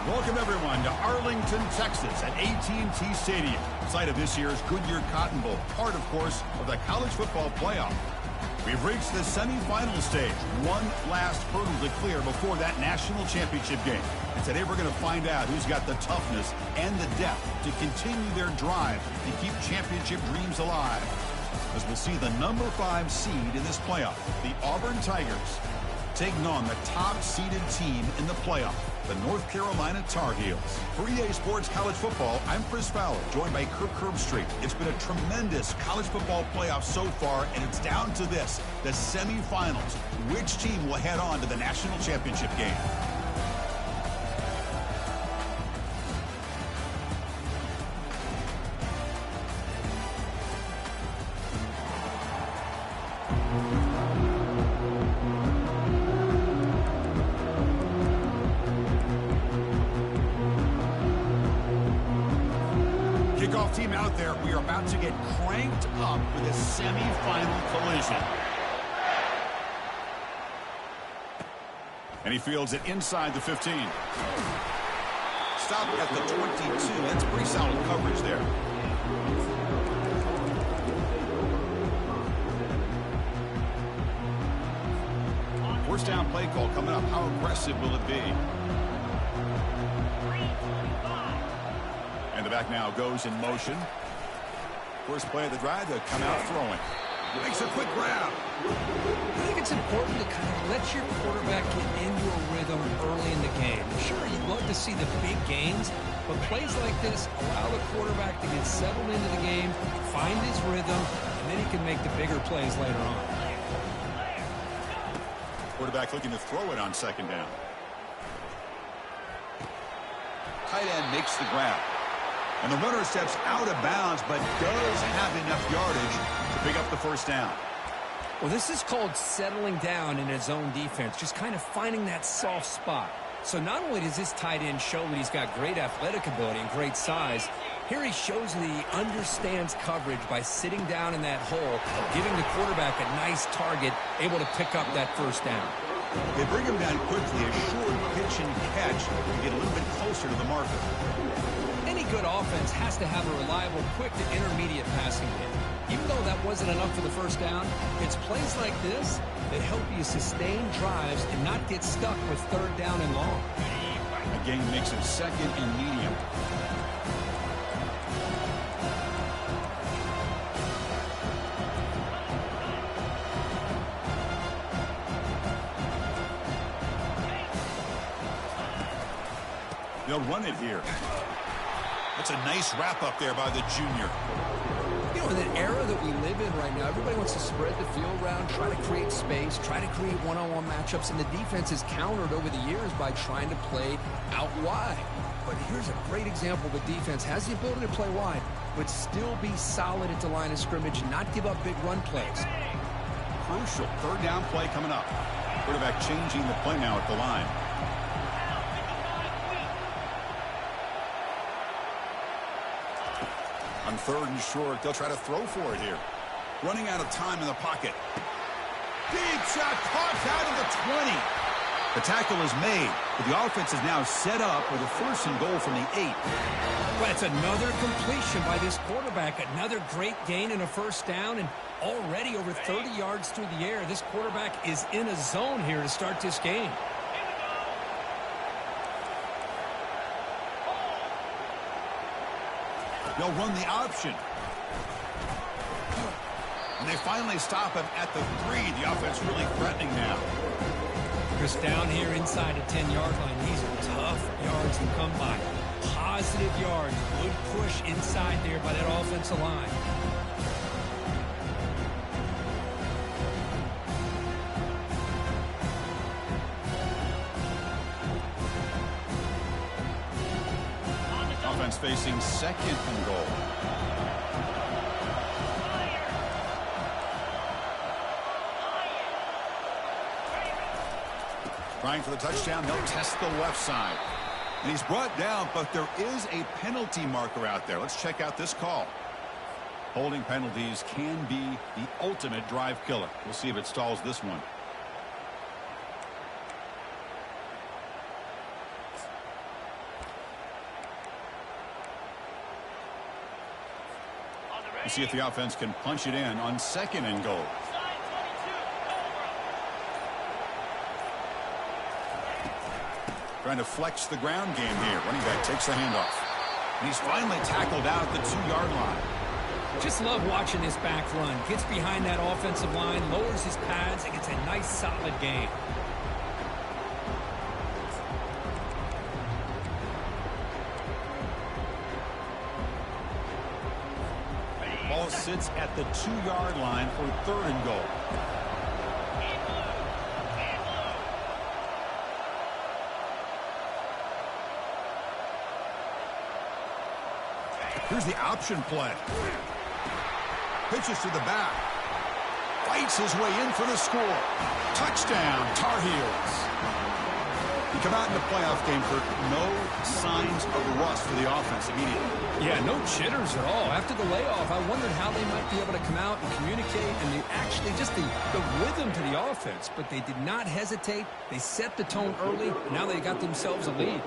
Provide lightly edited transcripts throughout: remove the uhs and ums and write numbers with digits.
Welcome, everyone, to Arlington, Texas at AT&T Stadium, site of this year's Goodyear Cotton Bowl, part, of course, of the college football playoff. We've reached the semifinal stage, one last hurdle to clear before that national championship game. And today we're going to find out who's got the toughness and the depth to continue their drive to keep championship dreams alive. As we'll see the number 5 seed in this playoff, the Auburn Tigers, taking on the top-seeded team in the playoff, the North Carolina Tar Heels. For EA Sports College Football, I'm Chris Fowler, joined by Kirk Herbstreit. It's been a tremendous college football playoff so far, and it's down to this, the semifinals. Which team will head on to the national championship game? Kickoff team out there. We are about to get cranked up with a semifinal collision. And he fields it inside the 15. Stop at the 22. That's pretty solid coverage there. First down play call coming up. How aggressive will it be? And the back now goes in motion. First play of the drive, they'll come out throwing. Makes a quick grab. I think it's important to kind of let your quarterback get into a rhythm early in the game. Sure, you'd love to see the big gains, but plays like this allow the quarterback to get settled into the game, find his rhythm, and then he can make the bigger plays later on. Quarterback looking to throw it on second down. Tight end makes the grab. And the runner steps out of bounds, but does have enough yardage to pick up the first down. Well, this is called settling down in his own defense, just kind of finding that soft spot. So not only does this tight end show that he's got great athletic ability and great size, here he shows that he understands coverage by sitting down in that hole, giving the quarterback a nice target, able to pick up that first down. They bring him down quickly, a short pitch and catch to get a little bit closer to the marker. Any good offense has to have a reliable, quick to intermediate passing game. Even though that wasn't enough for the first down, it's plays like this that help you sustain drives and not get stuck with third down and long. The game makes it second and medium. They'll run it here. That's a nice wrap up there by the junior. You know, in the era that we live in right now, everybody wants to spread the field around, try to create space, try to create one-on-one matchups, and the defense is countered over the years by trying to play out wide. But here's a great example. The defense has the ability to play wide, but still be solid at the line of scrimmage and not give up big run plays. Crucial third down play coming up. Quarterback changing the play now at the line. On third and short, they'll try to throw for it here. Running out of time in the pocket. Big shot caught out of the 20. The tackle is made, but the offense is now set up with a first and goal from the 8. Well, that's another completion by this quarterback. Another great gain in a first down, and already over 30 yards through the air. This quarterback is in a zone here to start this game. They'll run the option. And they finally stop him at the 3. The offense really threatening now. Chris, down here inside the 10-yard line, these are tough yards to come by. Positive yards, good push inside there by that offensive line. Offense facing second and goal. Trying for the touchdown, they'll test the left side. And he's brought down, but there is a penalty marker out there. Let's check out this call. Holding penalties can be the ultimate drive killer. We'll see if it stalls this one. We'll see if the offense can punch it in on 2nd and goal. Trying to flex the ground game here. Running back takes the handoff. And he's finally tackled out at the 2-yard line. Just love watching this back run. Gets behind that offensive line, lowers his pads, and gets a nice solid gain. Ball sits at the 2-yard line for 3rd and goal. Here's the option play. Pitches to the back. Fights his way in for the score. Touchdown, Tar Heels. You come out in the playoff game for no signs of rust for the offense immediately. Yeah, no jitters at all. After the layoff, I wondered how they might be able to come out and communicate and actually just the rhythm to the offense. But they did not hesitate. They set the tone early. Now they got themselves a lead.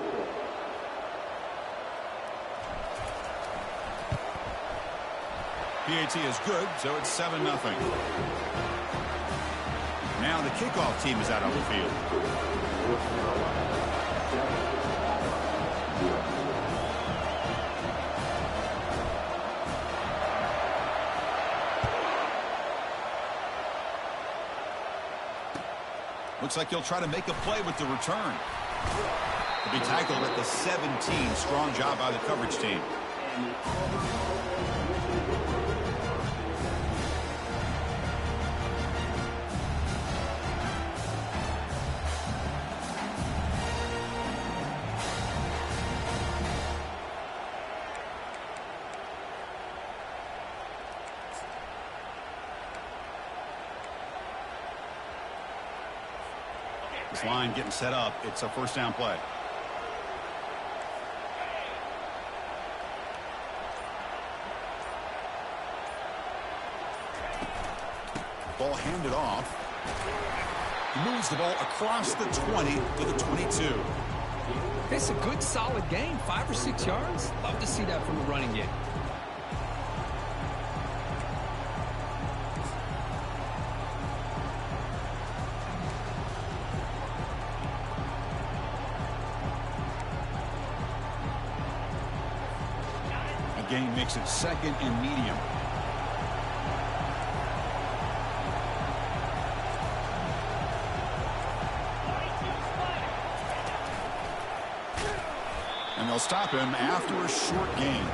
PAT is good, so it's 7-0. Now the kickoff team is out on the field. Looks like he'll try to make a play with the return. He'll be tackled at the 17. Strong job by the coverage team. This line getting set up. It's a 1st down play. Ball handed off. Moves the ball across the 20 to the 22. It's a good, solid game. 5 or 6 yards. Love to see that from the running game. Gain makes it 2nd and medium. And they'll stop him after a short gain.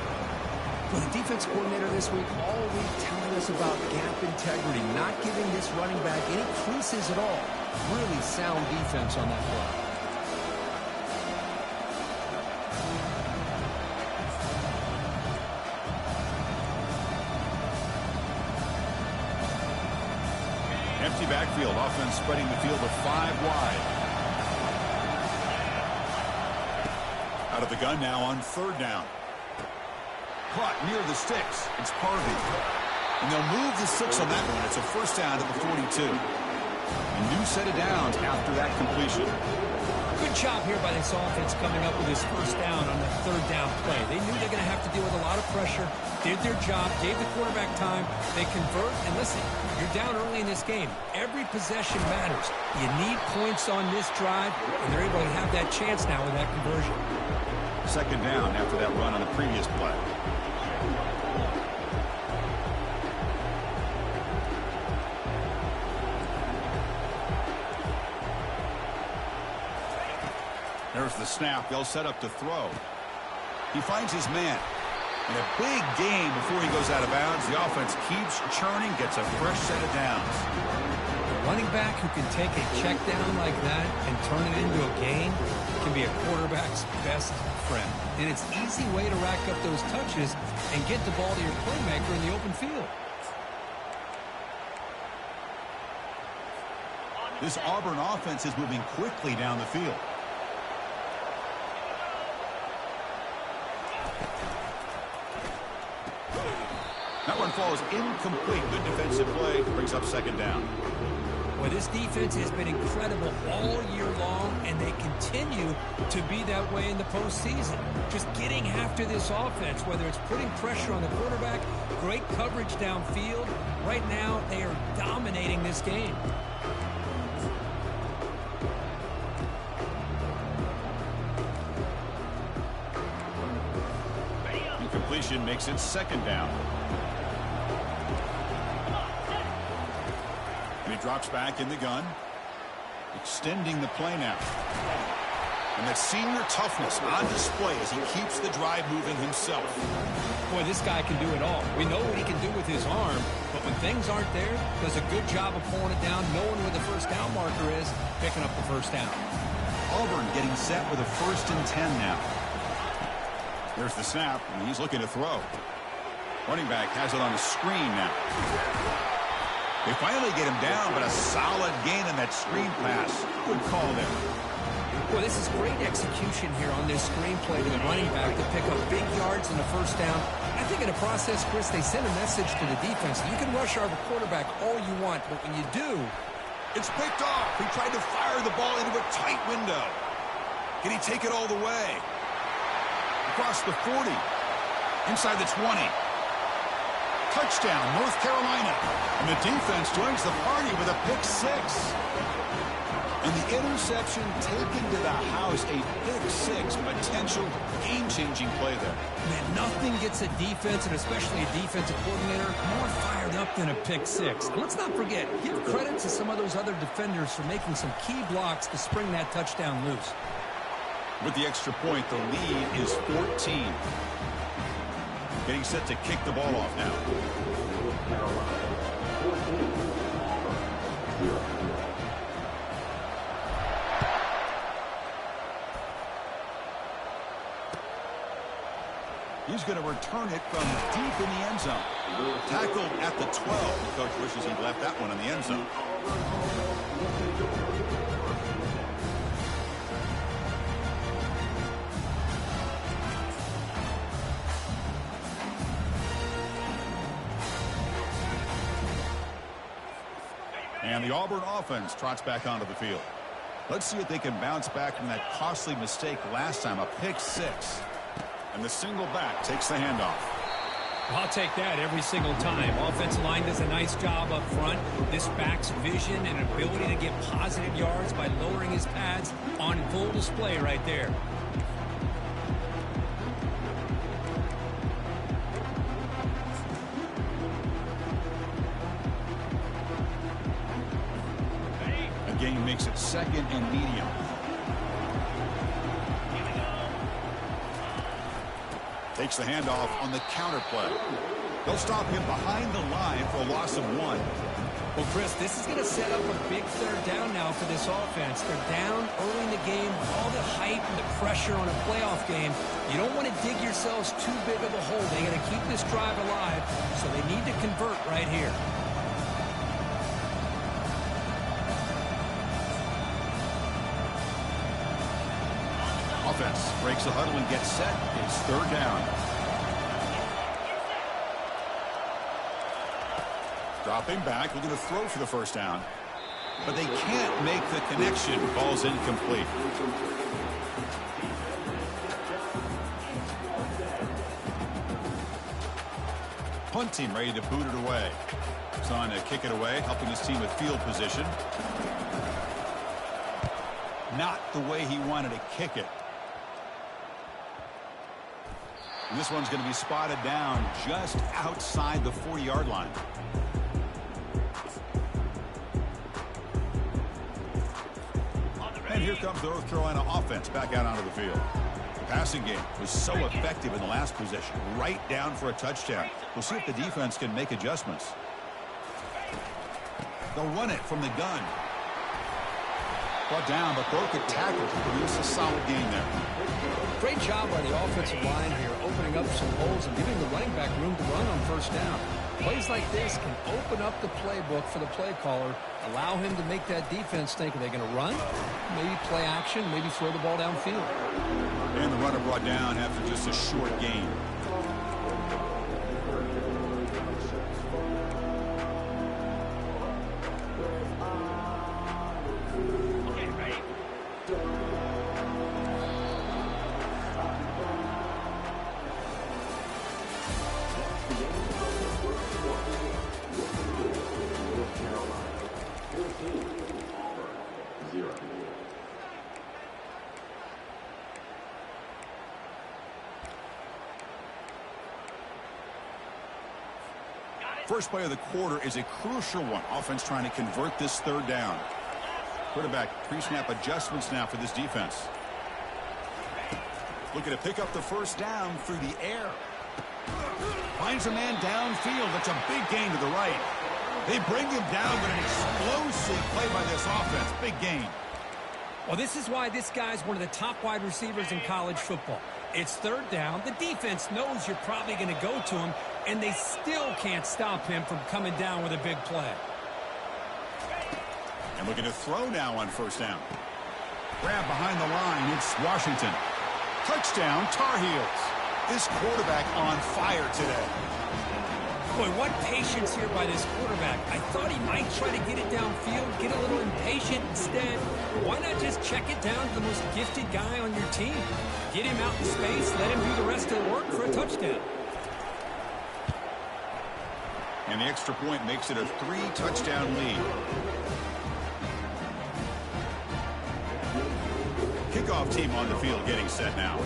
Well, the defense coordinator this week all week telling us about gap integrity, not giving this running back any creases at all. Really sound defense on that play. Empty backfield. Offense spreading the field with 5 wide. Out of the gun now on 3rd down. Caught near the sticks. It's Harvey. And they'll move the 6 on that one. It's a 1st down at the 42. A new set of downs after that completion. Good job here by this offense coming up with his 1st down on the 3rd down play. They knew they're going to have to deal with a lot of pressure. Did their job, gave the quarterback time. They convert, and listen, you're down early in this game. Every possession matters. You need points on this drive, and they're able to have that chance now with that conversion. 2nd down after that run on the previous play. There's the snap. They'll set up to throw. He finds his man. And a big gain before he goes out of bounds. The offense keeps churning, gets a fresh set of downs. A running back who can take a check down like that and turn it into a gain can be a quarterback's best friend. And it's an easy way to rack up those touches and get the ball to your playmaker in the open field. This Auburn offense is moving quickly down the field. That one falls incomplete. Good defensive play. Brings up 2nd down. Well, this defense has been incredible all year long, and they continue to be that way in the postseason. Just getting after this offense, whether it's putting pressure on the quarterback, great coverage downfield. Right now, they are dominating this game. Incompletion makes it second down. And he drops back in the gun. Extending the play now. And that senior toughness on display as he keeps the drive moving himself. Boy, this guy can do it all. We know what he can do with his arm, but when things aren't there, does a good job of pulling it down, knowing where the first down marker is, picking up the first down. Auburn getting set with a 1st and 10 now. There's the snap, and he's looking to throw. Running back has it on the screen now. They finally get him down, but a solid gain on that screen pass. Good call there. Well, this is great execution here on this screen play to the running back to pick up big yards in the first down. I think in the process, Chris, they send a message to the defense. You can rush our quarterback all you want, but when you do, it's picked off. He tried to fire the ball into a tight window. Can he take it all the way? Across the 40. Inside the 20. Touchdown, North Carolina. And the defense joins the party with a pick 6. And the interception taken to the house, a pick 6, potential game-changing play there. Man, nothing gets a defense, and especially a defensive coordinator, more fired up than a pick 6. And let's not forget, give credit to some of those other defenders for making some key blocks to spring that touchdown loose. With the extra point, the lead is 14. Getting set to kick the ball off now. He's going to return it from deep in the end zone. Tackled at the 12. The coach wishes he'd left that one in the end zone. And the Auburn offense trots back onto the field. Let's see if they can bounce back from that costly mistake last time, a pick 6. And the single back takes the handoff. I'll take that every single time. Offensive line does a nice job up front. This back's vision and ability to get positive yards by lowering his pads on full display right there. The game makes it 2nd and medium. Takes the handoff on the counter play. They'll stop him behind the line for a loss of 1. Well, Chris, this is going to set up a big 3rd down now for this offense. They're down early in the game, all the hype and the pressure on a playoff game. You don't want to dig yourselves too big of a hole. They got to keep this drive alive, so they need to convert right here. Offense breaks the huddle and gets set. It's 3rd down. Dropping back, looking to throw for the first down. But they can't make the connection. Ball's incomplete. Punting, ready to boot it away. He's on to kick it away, helping his team with field position. Not the way he wanted to kick it. And this one's going to be spotted down just outside the 40-yard line. And here comes the North Carolina offense back out onto the field. The passing game was so effective in the last possession, right down for a touchdown. We'll see if the defense can make adjustments. They'll run it from the gun. Brought down, but broke a tackle to produce a solid gain there. Great job by the offensive line here, opening up some holes and giving the running back room to run on first down. Plays like this can open up the playbook for the play caller, allow him to make that defense think, are they going to run? Maybe play action, maybe throw the ball downfield. And the runner brought down after just a short gain. First play of the quarter is a crucial one. Offense trying to convert this third down. Quarterback pre-snap adjustments now for this defense. Looking to pick up the first down through the air. Finds a man downfield. That's a big gain to the right. They bring him down, but an explosive play by this offense. Big gain. Well, this is why this guy's one of the top wide receivers in college football. It's third down. The defense knows you're probably going to go to him, and they still can't stop him from coming down with a big play. And looking to throw now on first down. Grab behind the line. It's Washington. Touchdown, Tar Heels. This quarterback on fire today. Boy, what patience here by this quarterback. I thought he might try to get it downfield, get a little impatient. Instead, why not just check it down to the most gifted guy on your team? Get him out in space, let him do the rest of the work for a touchdown. And the extra point makes it a 3-touchdown lead. Kickoff team on the field getting set now.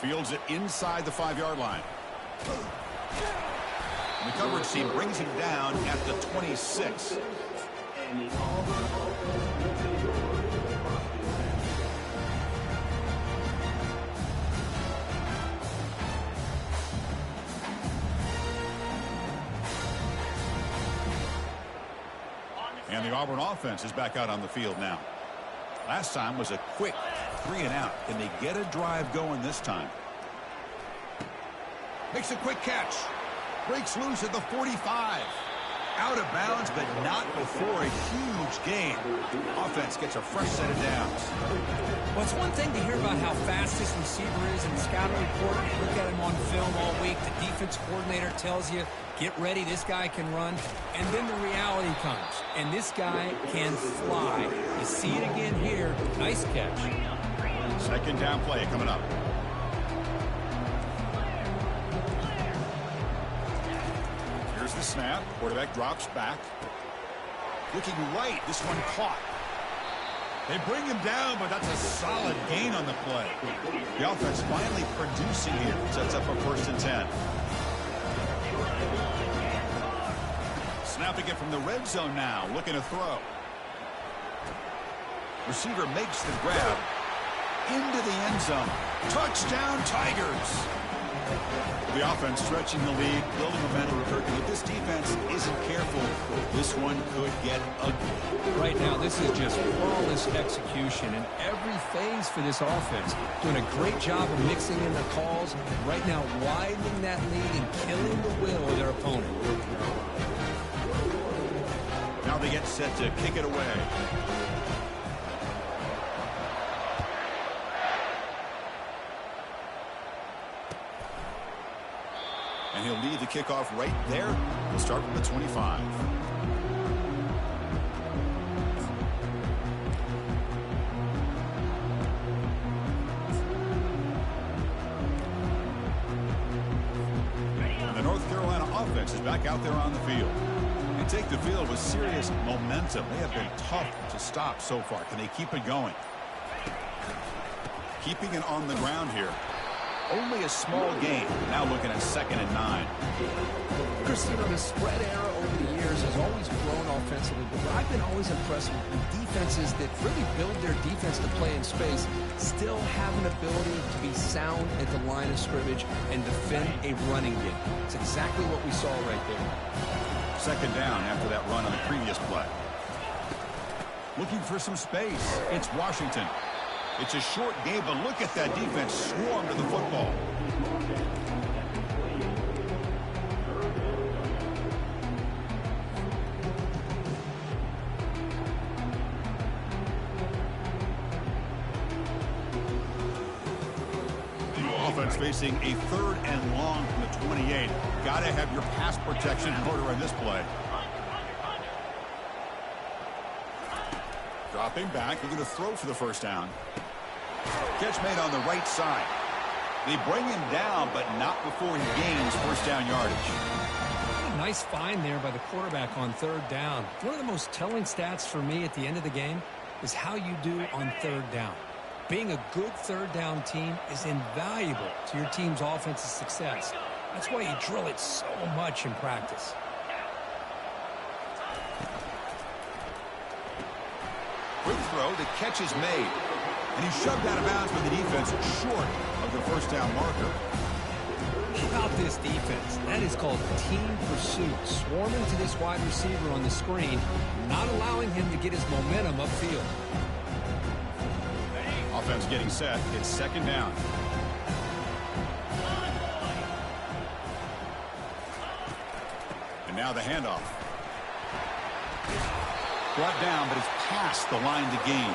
Fields it inside the 5-yard line. And the coverage team brings him down at the 26. And the Auburn offense is back out on the field now. Last time was a quick 3-and-out. Can they get a drive going this time? Makes a quick catch. Breaks loose at the 45. Out of bounds, but not before a huge gain. Offense gets a fresh set of downs. Well, it's one thing to hear about how fast this receiver is in the scouting report. You look at him on film all week. The defense coordinator tells you, get ready, this guy can run. And then the reality comes. And this guy can fly. You see it again here. Nice catch. Second down play coming up. Here's the snap. Quarterback drops back. Looking right. This one caught. They bring him down, but that's a solid gain on the play. The offense finally producing here. Sets up a 1st and 10. Snapping it from the red zone now. Looking to throw. Receiver makes the grab. Into the end zone. Touchdown, Tigers. The offense stretching the lead, building momentum. If this defense isn't careful, this one could get ugly. Right now, this is just flawless execution in every phase for this offense. Doing a great job of mixing in the calls. Right now, widening that lead and killing the will of their opponent. Now they get set to kick it away. And he'll lead the kickoff right there. He'll start from the 25. And the North Carolina offense is back out there on the field. They take the field with serious momentum. They have been tough to stop so far. Can they keep it going? Keeping it on the ground here. Only a small gain. Now looking at 2nd and 9. Christina, the spread era over the years has always grown offensively, but I've been always impressed with defenses that really build their defense to play in space, still have an ability to be sound at the line of scrimmage and defend a running game. It's exactly what we saw right there. 2nd down after that run on the previous play. Looking for some space. It's Washington. It's a short game, but look at that defense swarm to the football. Offense facing a 3rd and long from the 28. Got to have your pass protection in order on this play. Dropping back, looking to throw for the 1st down. Catch made on the right side. They bring him down, but not before he gains 1st down yardage. Nice find there by the quarterback on 3rd down. One of the most telling stats for me at the end of the game, is how you do on third down. Being a good third down team is invaluable to your team's offensive success. That's why you drill it so much in practice. Quick throw, the catch is made. And he's shoved out of bounds by the defense short of the first down marker. How about this defense? That is called team pursuit. Swarming to this wide receiver on the screen, not allowing him to get his momentum upfield. Offense getting set. It's second down. And now the handoff. Brought down, but it's past the line to gain.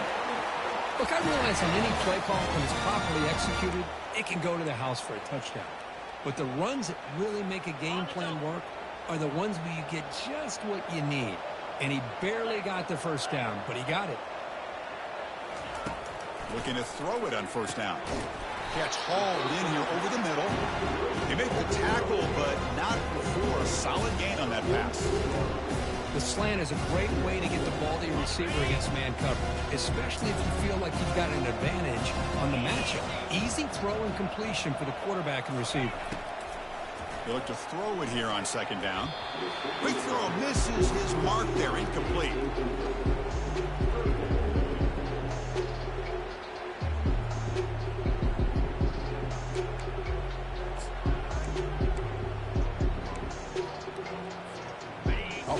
Look, I realize on any play call, when it's properly executed, it can go to the house for a touchdown. But the runs that really make a game plan work are the ones where you get just what you need. And he barely got the first down, but he got it. Looking to throw it on first down. Catch hauled in here over the middle. He made the tackle, but not before a solid gain on that pass. The slant is a great way to get the ball to your receiver against man coverage, especially if you feel like you've got an advantage on the matchup. Easy throw and completion for the quarterback and receiver. They look to throw it here on second down. Quick throw misses his mark there, incomplete.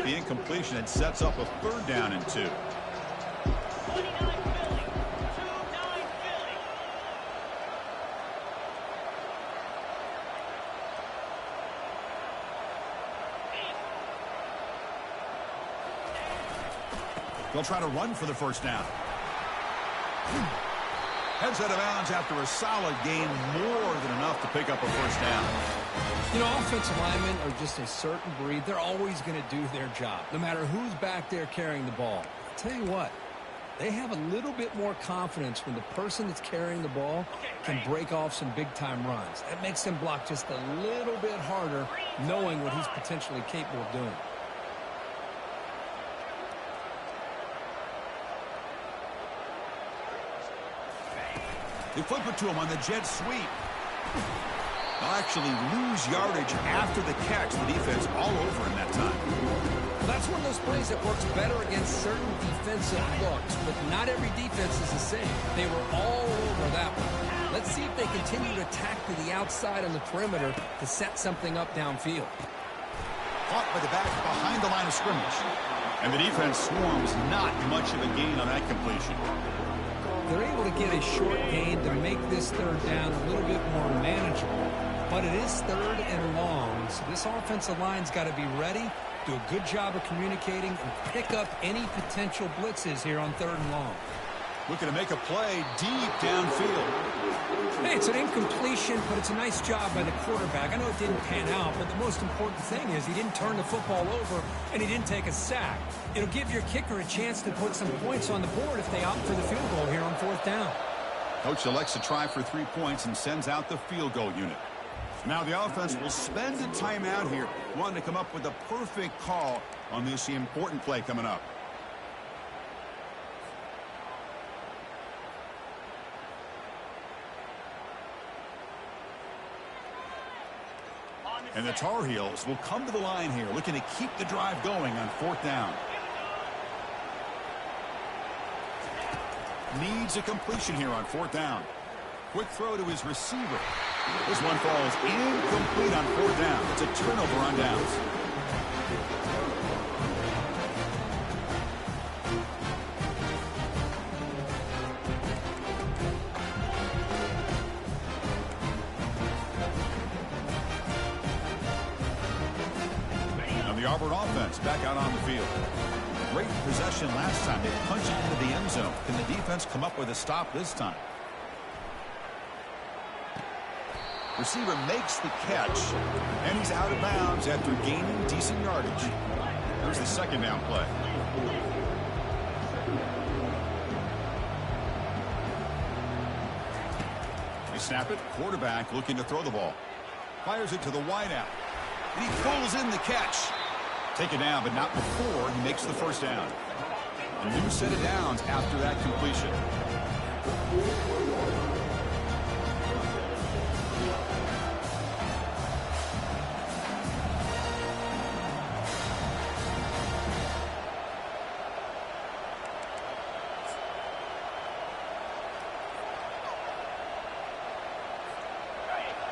The incompletion, and sets up a third down and 2. They'll try to run for the first down. Heads out of bounds after a solid gain, more than enough to pick up a first down. You know, offensive linemen are just a certain breed. They're always going to do their job, no matter who's back there carrying the ball. I'll tell you what, they have a little bit more confidence when the person that's carrying the ball can break off some big-time runs. That makes them block just a little bit harder, knowing what he's potentially capable of doing. They flip it to him on the jet sweep. They'll actually lose yardage after the catch. The defense all over him that time. Well, that's one of those plays that works better against certain defensive looks, but not every defense is the same. They were all over that one. Let's see if they continue to attack to the outside on the perimeter to set something up downfield. Caught by the back behind the line of scrimmage. And the defense swarms, not much of a gain on that completion. They're able to get a short gain to make this third down a little bit more manageable. But it is third and long, so this offensive line's got to be ready, do a good job of communicating, and pick up any potential blitzes here on third and long. Looking to make a play deep downfield. Hey, it's an incompletion, but it's a nice job by the quarterback. I know it didn't pan out, but the most important thing is he didn't turn the football over and he didn't take a sack. It'll give your kicker a chance to put some points on the board if they opt for the field goal here on fourth down. Coach elects to try for 3 points and sends out the field goal unit. Now the offense will spend a timeout here, wanting to come up with a perfect call on this important play coming up. And the Tar Heels will come to the line here, looking to keep the drive going on fourth down. Needs a completion here on fourth down. Quick throw to his receiver. This one falls incomplete on fourth down. It's a turnover on downs. The Auburn offense back out on the field. Great possession last time. They punched it into the end zone. Can the defense come up with a stop this time? Receiver makes the catch, and he's out of bounds after gaining decent yardage. Here's the second down play. They snap it. Quarterback looking to throw the ball. Fires it to the wideout. And he pulls in the catch. Taken down, but not before he makes the first down. A new set of downs after that completion.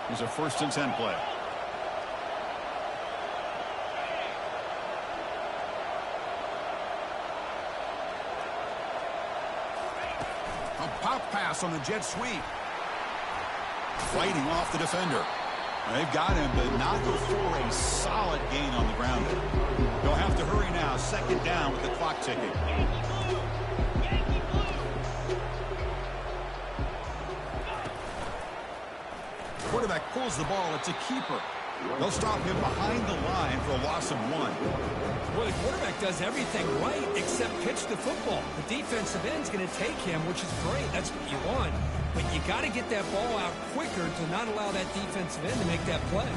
Here's a 1st and 10 play. A pop pass on the jet sweep. Fighting off the defender. They've got him, but not before a solid gain on the ground. They'll have to hurry now. 2nd down with the clock ticking. Quarterback pulls the ball. It's a keeper. They'll stop him behind the line for a loss of 1. Well, the quarterback does everything right except pitch the football. The defensive end's going to take him, which is great. That's what you want. But you got to get that ball out quicker to not allow that defensive end to make that play.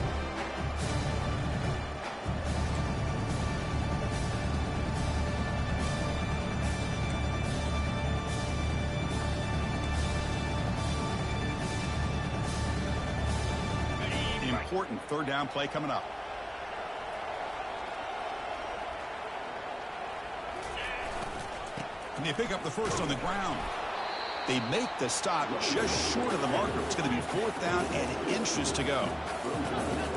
Important 3rd down play coming up. And they pick up the 1st on the ground. They make the stop just short of the marker. It's going to be 4th down and inches to go.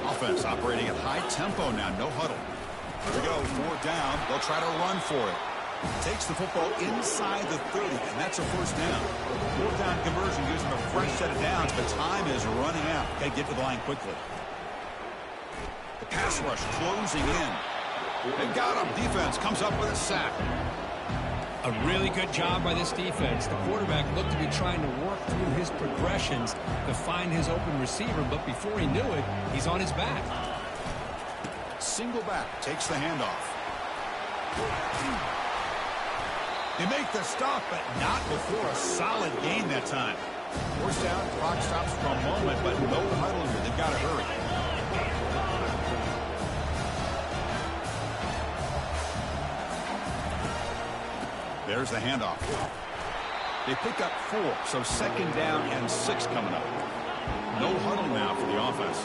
Offense operating at high tempo now. No huddle. Here we go. 4th down. They'll try to run for it. Takes the football inside the 30, and that's a 1st down. 4th down conversion gives them a fresh set of downs, but time is running out. Got to get to the line quickly. The pass rush closing in. They've got him. Defense comes up with a sack. A really good job by this defense. The quarterback looked to be trying to work through his progressions to find his open receiver, but before he knew it, he's on his back. Single back takes the handoff. They make the stop, but not before a solid gain that time. 4th down, clock stops for a moment, but no huddle here. They've got to hurry. There's the handoff. They pick up 4, so 2nd down and 6 coming up. No huddle now for the offense.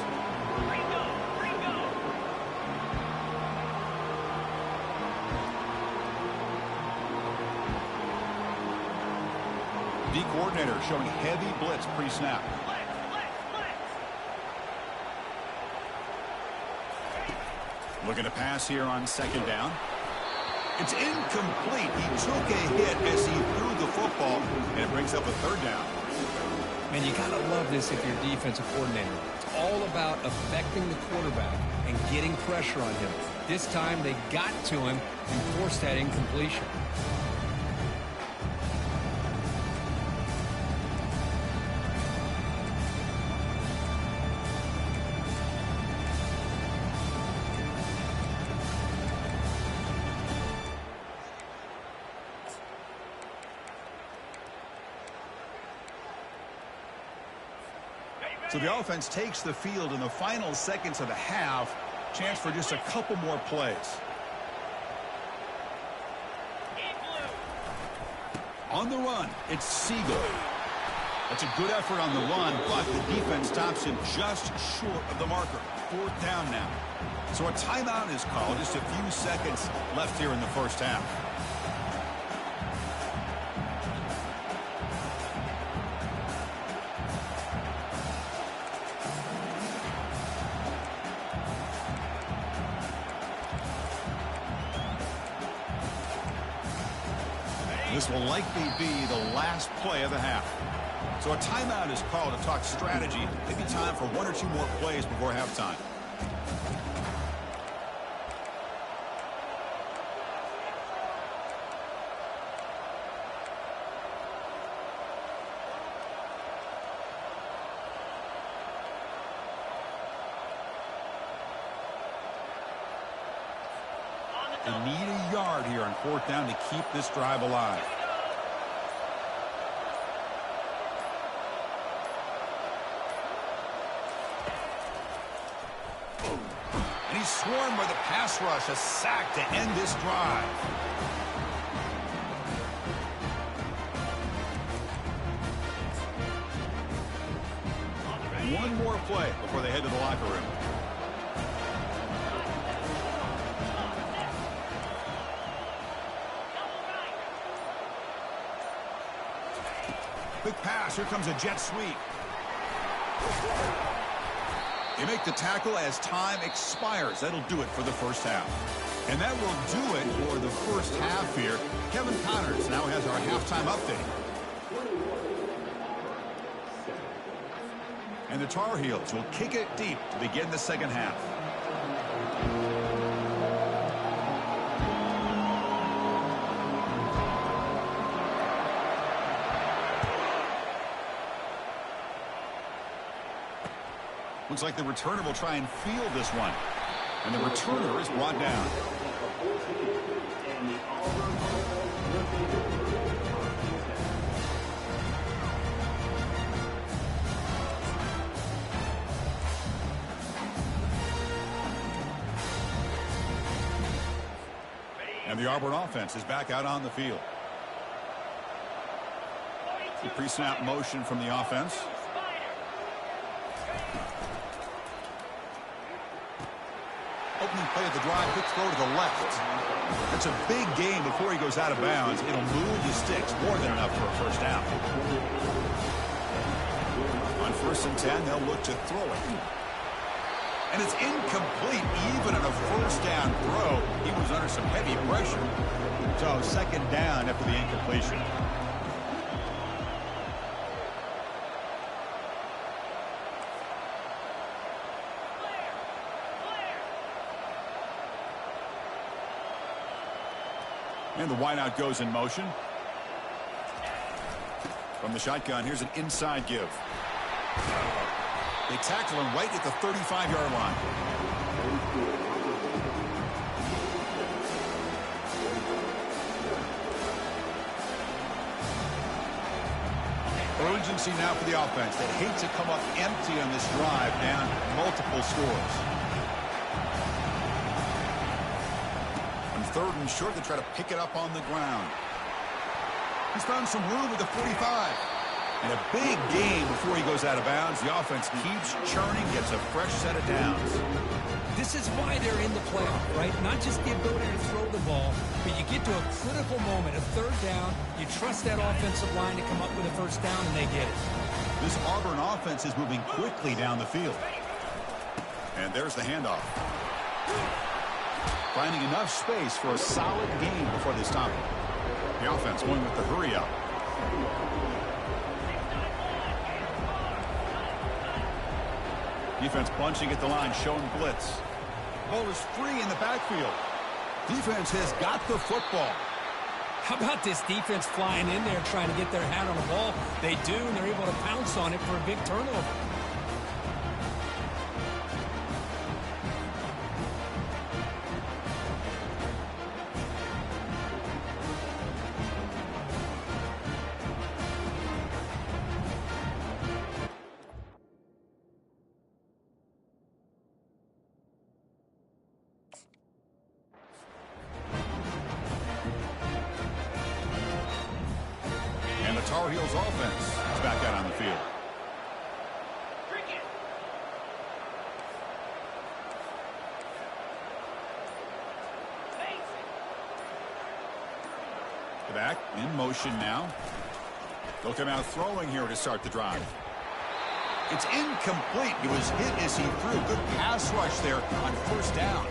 The coordinator showing heavy blitz pre-snap. Looking to pass here on 2nd down. It's incomplete. He took a hit as he threw the football, and it brings up a 3rd down. Man, you got to love this if you're a defensive coordinator. It's all about affecting the quarterback and getting pressure on him. This time they got to him and forced that incompletion. So the offense takes the field in the final seconds of the half. Chance for just a couple more plays. On the run, it's Siegel. That's a good effort on the run, but the defense stops him just short of the marker. 4th down now. So a timeout is called. Just a few seconds left here in the 1st half. This will likely be the last play of the half. So a timeout is called to talk strategy. Maybe time for 1 or 2 more plays before halftime. They need a yard here on 4th down to keep this drive alive. And he's swarmed by the pass rush, a sack to end this drive. one more play before they head to the locker room. Quick pass. Here comes a jet sweep. They make the tackle as time expires. That'll do it for the first half. And that will do it for the first half here. Kevin Connors now has our halftime update. And the Tar Heels will kick it deep to begin the second half. Looks like the returner will try and field this one. And the returner is brought down. And the Auburn offense is back out on the field. The pre-snap motion from the offense. Opening play of the drive, quick throw to the left. That's a big gain before he goes out of bounds. It'll move the sticks, more than enough for a first down. On 1st and 10, they'll look to throw it. And it's incomplete, even on a first down throw. He was under some heavy pressure. So 2nd down after the incompletion. And the wideout goes in motion. From the shotgun, here's an inside give. They tackle him right at the 35-yard line. Urgency now for the offense. They hate to come up empty on this drive, down multiple scores. 3rd and short, they try to pick it up on the ground. He's found some room with the 45. And a big gain before he goes out of bounds. The offense keeps churning, gets a fresh set of downs. This is why they're in the playoff, right? Not just the ability to throw the ball, but you get to a critical moment, a 3rd down. You trust that offensive line to come up with a first down, and they get it. This Auburn offense is moving quickly down the field. And there's the handoff. Finding enough space for a solid gain before they stop it. The offense going with the hurry up. Defense bunching at the line, showing blitz. Ball is free in the backfield. Defense has got the football. How about this defense flying in there trying to get their hat on the ball? They do, and they're able to pounce on it for a big turnover. Tar Heels offense is back out on the field. Back in motion now. They'll come out throwing here to start the drive. It's incomplete. He was hit as he threw. Good pass rush there on 1st down.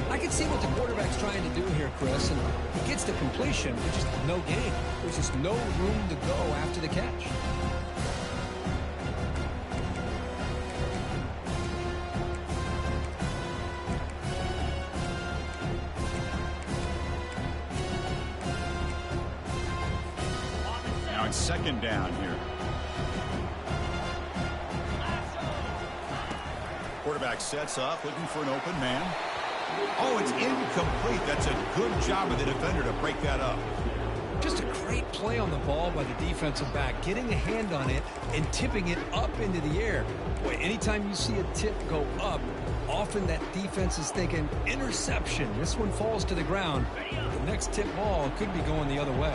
I can see what the quarterback's trying to do here, Chris, and he gets the completion, but just no gain. There's just no room to go after the catch. Now it's 2nd down here. Quarterback sets up, looking for an open man. Oh, it's incomplete. That's a good job of the defender to break that up. Just a great play on the ball by the defensive back, getting a hand on it and tipping it up into the air. Boy, anytime you see a tip go up, often that defense is thinking interception. This one falls to the ground. The next tip ball could be going the other way.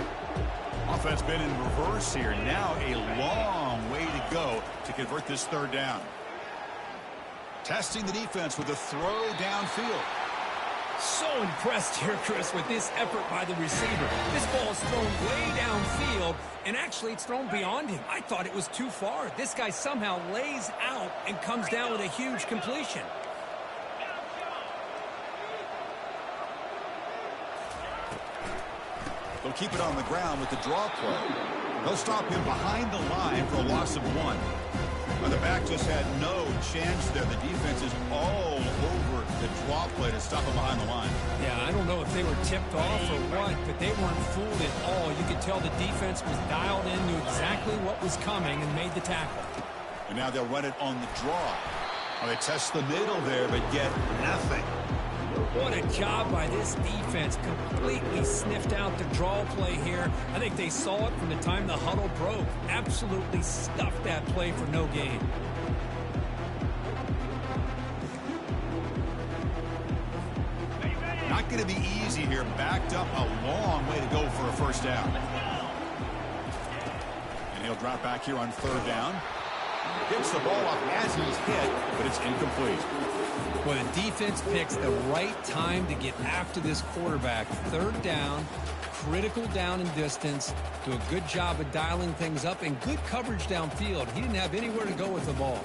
Offense been in reverse here. Now a long way to go to convert this third down. Testing the defense with a throw downfield. So impressed here, Chris, with this effort by the receiver. This ball is thrown way downfield, and actually it's thrown beyond him. I thought it was too far. This guy somehow lays out and comes down with a huge completion. They'll keep it on the ground with the draw play. They'll stop him behind the line for a loss of 1. Now the back just had no chance there. The defense is all over the draw play to stop him behind the line. Yeah, I don't know if they were tipped off or what, but they weren't fooled at all. You could tell the defense was dialed in, knew exactly what was coming, and made the tackle. And now they'll run it on the draw. Well, they test the middle there, but get nothing. What a job by this defense. Completely sniffed out the draw play here. I think they saw it from the time the huddle broke. Absolutely stuffed that play for no gain. Not going to be easy here. Backed up a long way to go for a first down. And he'll drop back here on third down. Gets the ball off as he's hit, but it's incomplete. Well, the defense picks the right time to get after this quarterback. Third down, critical down and distance. Do a good job of dialing things up and good coverage downfield. He didn't have anywhere to go with the ball.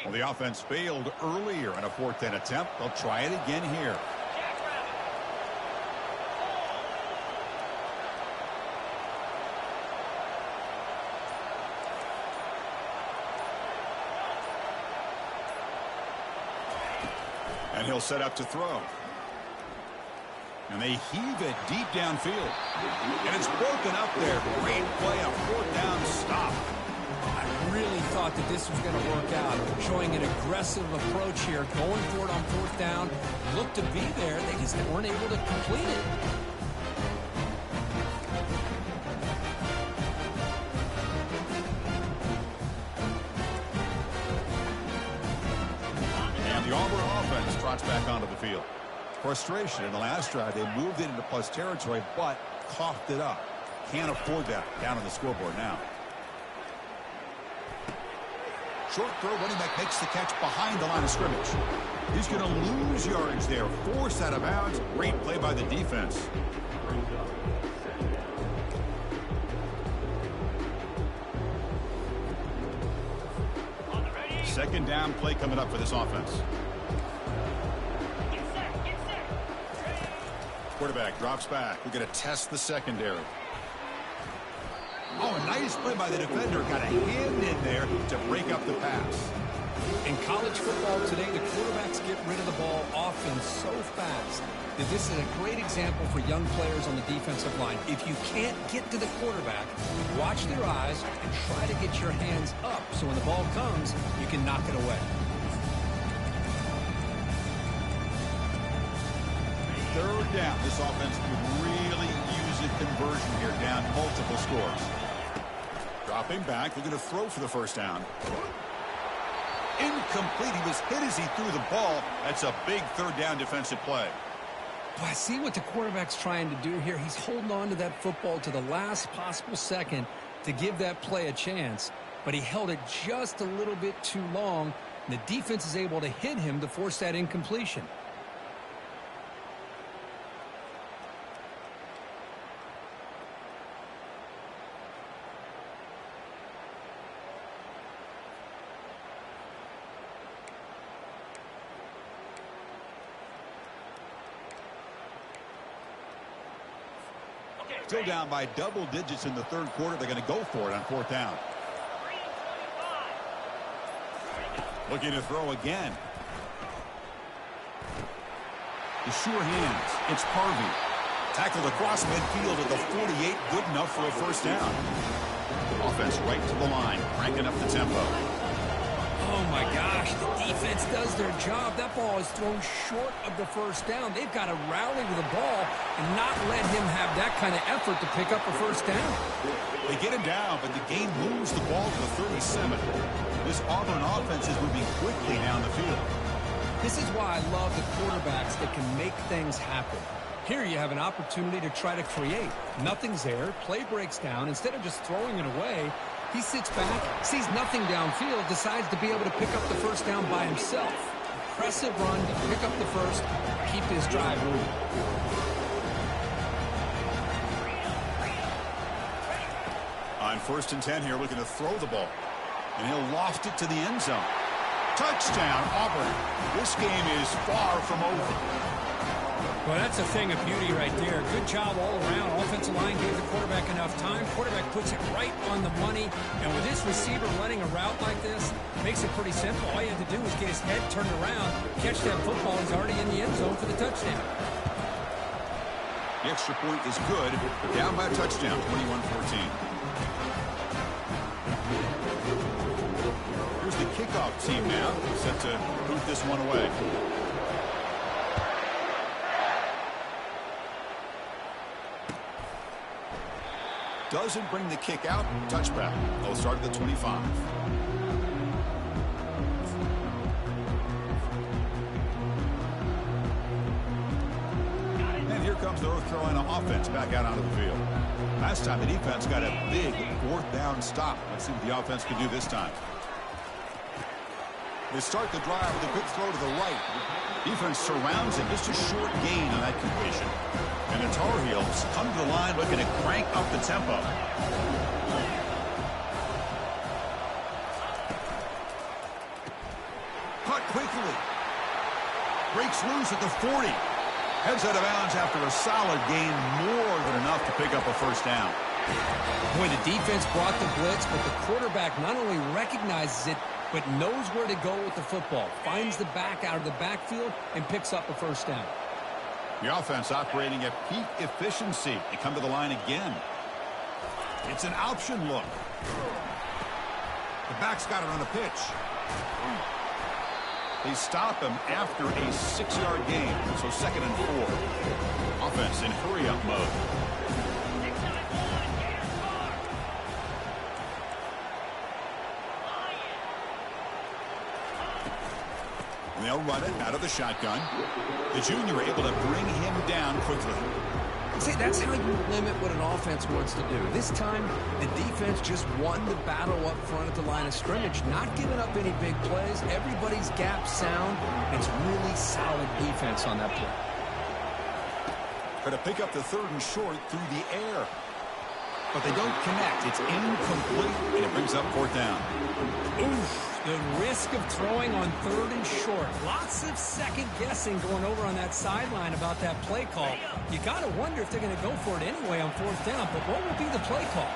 Well, the offense failed earlier in a 4th down attempt. They'll try it again here. And he'll set up to throw. And they heave it deep downfield. And it's broken up there. Great play, a 4th down stop. I really thought that this was going to work out, showing an aggressive approach here, going for it on 4th down. Looked to be there. They just weren't able to complete it. And the Auburn offense trots back onto the field. Frustration in the last drive. They moved it into plus territory, but coughed it up. Can't afford that down on the scoreboard now. Short throw, running back makes the catch behind the line of scrimmage. He's going to lose yardage there. Forced out of bounds. Great play by the defense. Second down play coming up for this offense. Quarterback drops back. We're going to test the secondary. Oh, a nice play by the defender. Got a hand in there to break up the pass. In college football today, the quarterbacks get rid of the ball often so fast that this is a great example for young players on the defensive line. If you can't get to the quarterback, watch their eyes and try to get your hands up so when the ball comes, you can knock it away. Third down. This offense could really use a conversion here, down multiple scores. Dropping back, they're going to throw for the first down. Incomplete. He was hit as he threw the ball. That's a big third down defensive play. But I see what the quarterback's trying to do here. He's holding on to that football to the last possible second to give that play a chance. But he held it just a little bit too long, and the defense is able to hit him to force that incompletion. Still down by double digits in the third quarter. They're going to go for it on 4th down. Looking to throw again. The sure hands. It's Harvey. Tackled across midfield at the 48. Good enough for a first down. Offense right to the line. Cranking up the tempo. Oh, my gosh. The defense does their job. That ball is thrown short of the first down. They've got to rally with the ball and not let him have that kind of effort to pick up a first down. They get him down, but the game moves the ball to the 37. This Auburn offense is moving quickly down the field. This is why I love the quarterbacks that can make things happen. Here you have an opportunity to try to create. Nothing's there. Play breaks down. Instead of just throwing it away, he sits back, sees nothing downfield, decides to be able to pick up the first down by himself. Impressive run to pick up the first, keep his drive moving. On 1st and 10 here, looking to throw the ball. And he'll loft it to the end zone. Touchdown, Auburn. This game is far from over. Well, that's a thing of beauty right there. Good job all around. Offensive line gave the quarterback enough time. Quarterback puts it right on the money. And with this receiver running a route like this, makes it pretty simple. All you have to do is get his head turned around, catch that football. He's already in the end zone for the touchdown. The extra point is good. Down by a touchdown, 21-14. Here's the kickoff team now, set to boot this one away. Doesn't bring the kick out. Touchback. They'll start at the 25. And here comes the North Carolina offense back out onto the field. Last time the defense got a big 4th down stop. Let's see what the offense can do this time. They start the drive with a quick throw to the right. Defense surrounds him. Just a short gain on that completion. And the Tar Heels come to the line looking to crank up the tempo. Caught quickly. Breaks loose at the 40. Heads out of bounds after a solid gain, more than enough to pick up a first down. Boy, the defense brought the blitz, but the quarterback not only recognizes it, but knows where to go with the football. Finds the back out of the backfield and picks up a first down. The offense operating at peak efficiency. They come to the line again. It's an option look. The back's got it on the pitch. They stop him after a 6-yard gain, so 2nd and 4. Offense in hurry-up mode. They'll run it out of the shotgun. The junior able to bring him down quickly. See, that's how you limit what an offense wants to do. This time, the defense just won the battle up front at the line of scrimmage, not giving up any big plays. Everybody's gap sound. It's really solid defense on that play. Try to pick up the 3rd and short through the air. But they don't connect. It's incomplete, and it brings up 4th down. Oof. The risk of throwing on 3rd and short. Lots of second guessing going over on that sideline about that play call. You got to wonder if they're going to go for it anyway on 4th down, but what will be the play call?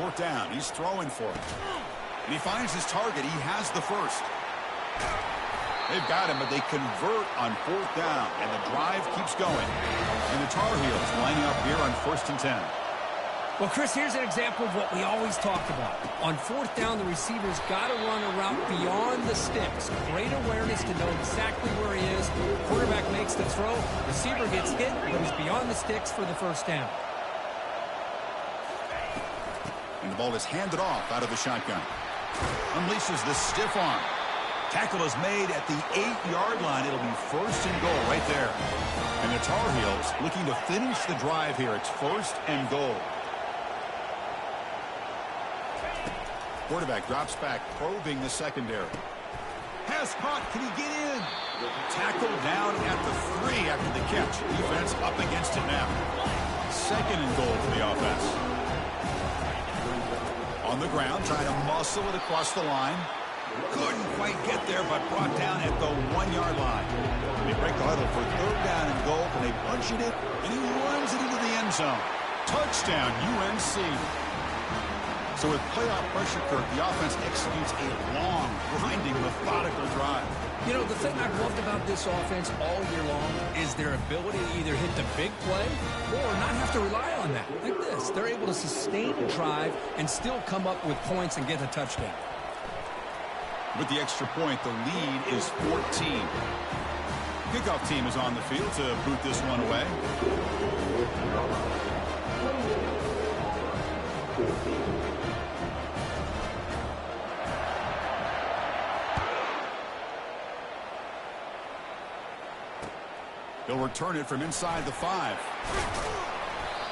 4th down. He's throwing for it. And he finds his target. He has the first. They've got him, but they convert on 4th down, and the drive keeps going. And the Tar Heels lining up here on 1st and 10. Well, Chris, here's an example of what we always talked about. On 4th down, the receiver's got to run a route beyond the sticks. Great awareness to know exactly where he is. Quarterback makes the throw. Receiver gets hit, but he's beyond the sticks for the first down. And the ball is handed off out of the shotgun. Unleashes the stiff arm. Tackle is made at the 8-yard line. It'll be 1st and goal right there. And the Tar Heels looking to finish the drive here. It's 1st and goal. Quarterback drops back, probing the secondary. Pass caught. Can he get in? Tackle down at the 3 after the catch. Defense up against it now. 2nd and goal for the offense. On the ground, trying to muscle it across the line. Couldn't quite get there, but brought down at the 1-yard line. They break the huddle for 3rd down and goal, and they punch it, and he runs it into the end zone. Touchdown, UNC. So with playoff pressure, Kirk, the offense executes a long, grinding, methodical drive. You know, the thing I've loved about this offense all year long is their ability to either hit the big play or not have to rely on that. Like this. They're able to sustain a drive and still come up with points and get a touchdown. With the extra point, the lead is 14. Kickoff team is on the field to boot this one away. He'll return it from inside the 5.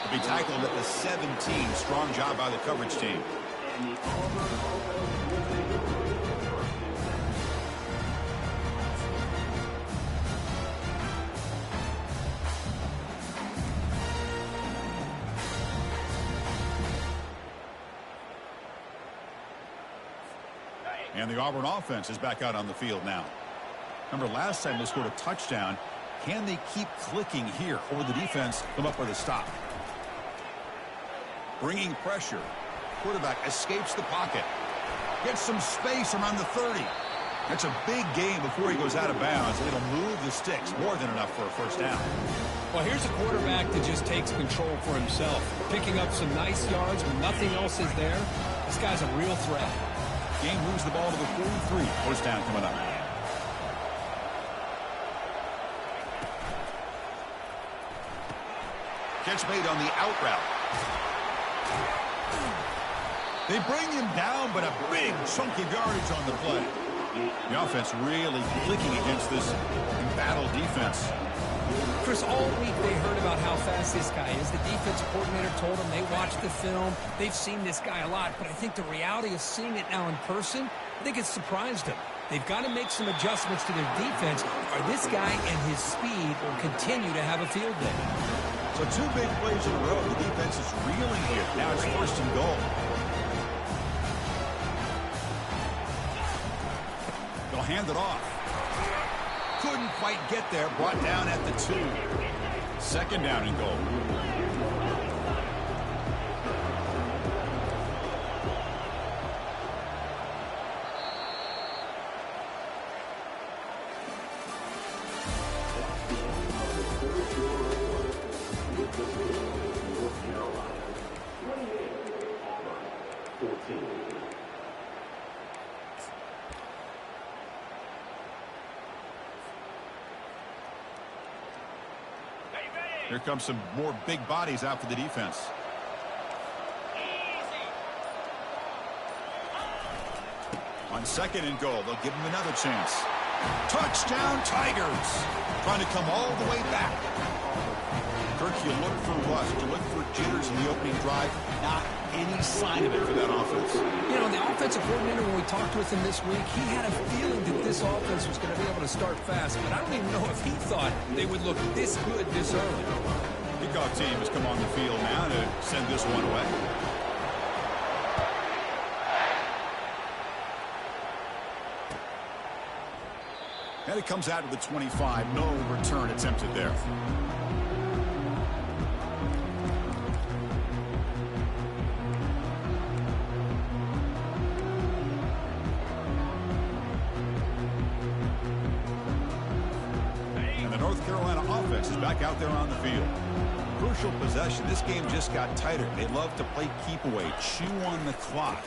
He'll be tackled at the 17. Strong job by the coverage team. And the Auburn offense is back out on the field now. Remember last time they scored a touchdown. Can they keep clicking here, or will the defense come up with a stop? Bringing pressure. Quarterback escapes the pocket. Gets some space around the 30. That's a big gain before he goes out of bounds. It'll move the sticks more than enough for a first down. Well, here's a quarterback that just takes control for himself. Picking up some nice yards when nothing else is there. This guy's a real threat. Game moves the ball to the 43. First down coming up. Catch made on the out route. They bring him down, but a big chunk of yardage on the play. The offense really clicking against this embattled defense. Chris, all week they heard about how fast this guy is. The defensive coordinator told them they watched the film. They've seen this guy a lot, but I think the reality of seeing it now in person, I think it's surprised them. They've got to make some adjustments to their defense, or this guy and his speed will continue to have a field day. So 2 big plays in a row. The defense is reeling here. Now it's first and goal. They'll hand it off. Couldn't quite get there. Brought down at the 2. Second down and goal. Here comes some more big bodies out for the defense. On second and goal, they'll give him another chance. Touchdown, Tigers! Trying to come all the way back. Kirk, you look for rust, you look for jitters in the opening drive. Not any sign of it for that offense. You know, the offensive coordinator, when we talked with him this week, he had a feeling that this offense was going to be able to start fast, but I don't even know if he thought they would look this good this early. Kickoff team has come on the field now to send this one away. And it comes out of the 25. No return attempted there. And the North Carolina offense is back out there on the field. Crucial possession. This game just got tighter. They love to play keep away, chew on the clock.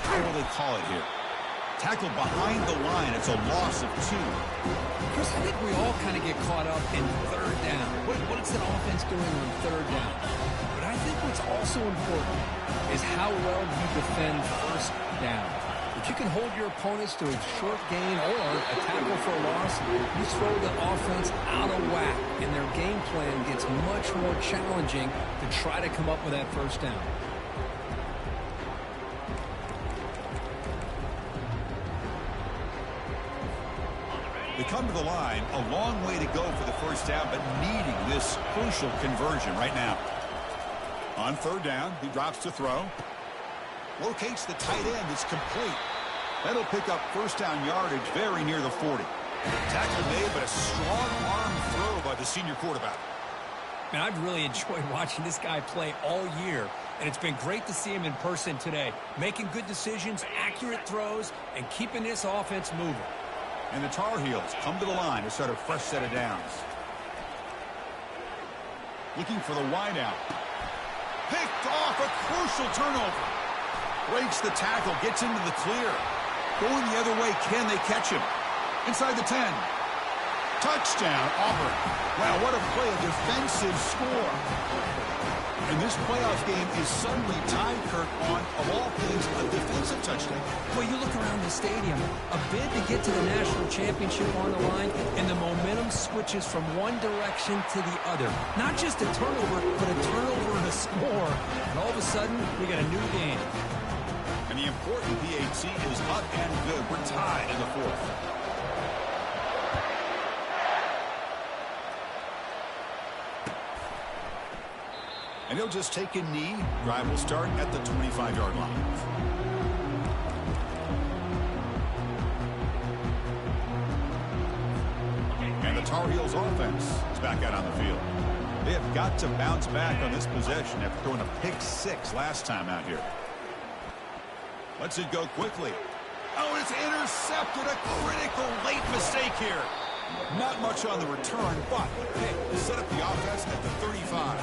How will they call it here? Tackled behind the line. It's a loss of 2. Chris, I think we all kind of get caught up in third down. What is an offense doing on third down? But I think what's also important is how well you defend first down. If you can hold your opponents to a short gain or a tackle for a loss, you throw the offense out of whack, and their game plan gets much more challenging to try to come up with that first down. They come to the line, a long way to go for the first down, but needing this crucial conversion right now. On third down, he drops to throw. Locates the tight end. It's complete. That'll pick up first down yardage very near the 40. Tackle made, but a strong arm throw by the senior quarterback. Man, I've really enjoyed watching this guy play all year, and it's been great to see him in person today. Making good decisions, accurate throws, and keeping this offense moving. And the Tar Heels come to the line to start a fresh set of downs. Looking for the wideout. Picked off, a crucial turnover. Breaks the tackle, gets into the clear. Going the other way, can they catch him? Inside the 10. Touchdown, Auburn. Wow, what a play, a defensive score. And this playoff game is suddenly tied, Kirk, on, of all things, a defensive touchdown. Well, you look around the stadium, a bid to get to the national championship on the line, and the momentum switches from one direction to the other. Not just a turnover, but a turnover and a score. And all of a sudden, we got a new game. And the important PAT is up and good. We're tied in the fourth. And he'll just take a knee. Drive will start at the 25-yard line. And the Tar Heels offense is back out on the field. They have got to bounce back on this possession after throwing a pick 6 last time out here. Lets it go quickly. Oh, it's intercepted. A critical late mistake here. Not much on the return, but hey, we'll set up the offense at the 35.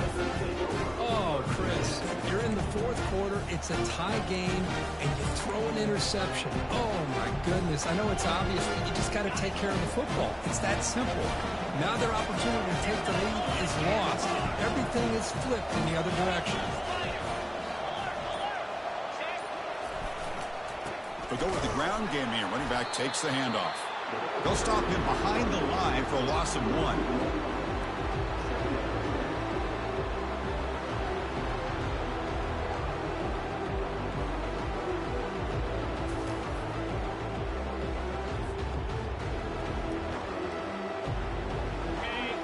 Oh, Chris, you're in the fourth quarter. It's a tie game, and you throw an interception. Oh, my goodness. I know it's obvious, but you just got to take care of the football. It's that simple. Now their opportunity to take the lead is lost. Everything is flipped in the other direction. They'll go with the ground game here. Running back takes the handoff. They'll stop him behind the line for a loss of 1.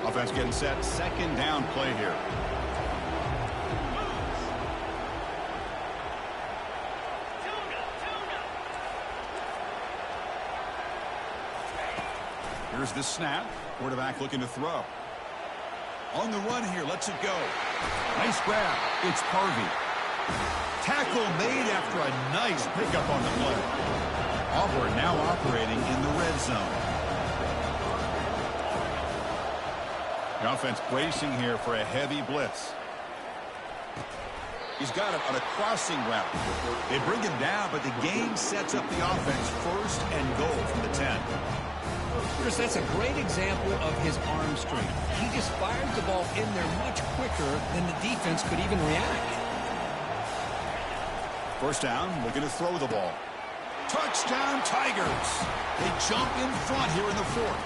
Offense getting set. Second down play here. Here's the snap. Quarterback looking to throw. On the run here. Lets it go. Nice grab. It's Harvey. Tackle made after a nice pickup on the play. Auburn now operating in the red zone. The offense bracing here for a heavy blitz. He's got it on a crossing route. They bring him down, but the game sets up the offense first and goal from the 10. Chris, that's a great example of his arm strength. He just fired the ball in there much quicker than the defense could even react. First down, looking to throw the ball. Touchdown, Tigers. They jump in front here in the fourth.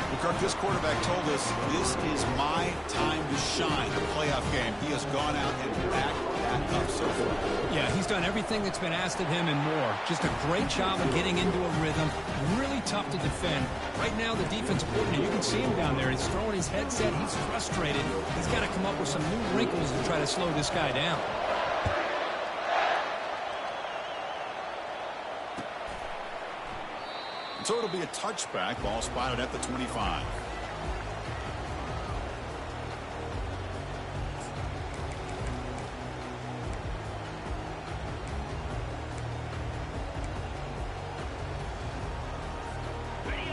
Well, Kirk, this quarterback told us this is my time to shine. A playoff game. He has gone out and backed that up so far. Yeah, he's done everything that's been asked of him and more. Just a great job of getting into a rhythm. Really tough to defend. Right now, the defensive coordinator, you can see him down there. He's throwing his headset. He's frustrated. He's got to come up with some new wrinkles to try to slow this guy down. So it'll be a touchback. Ball spotted at the 25.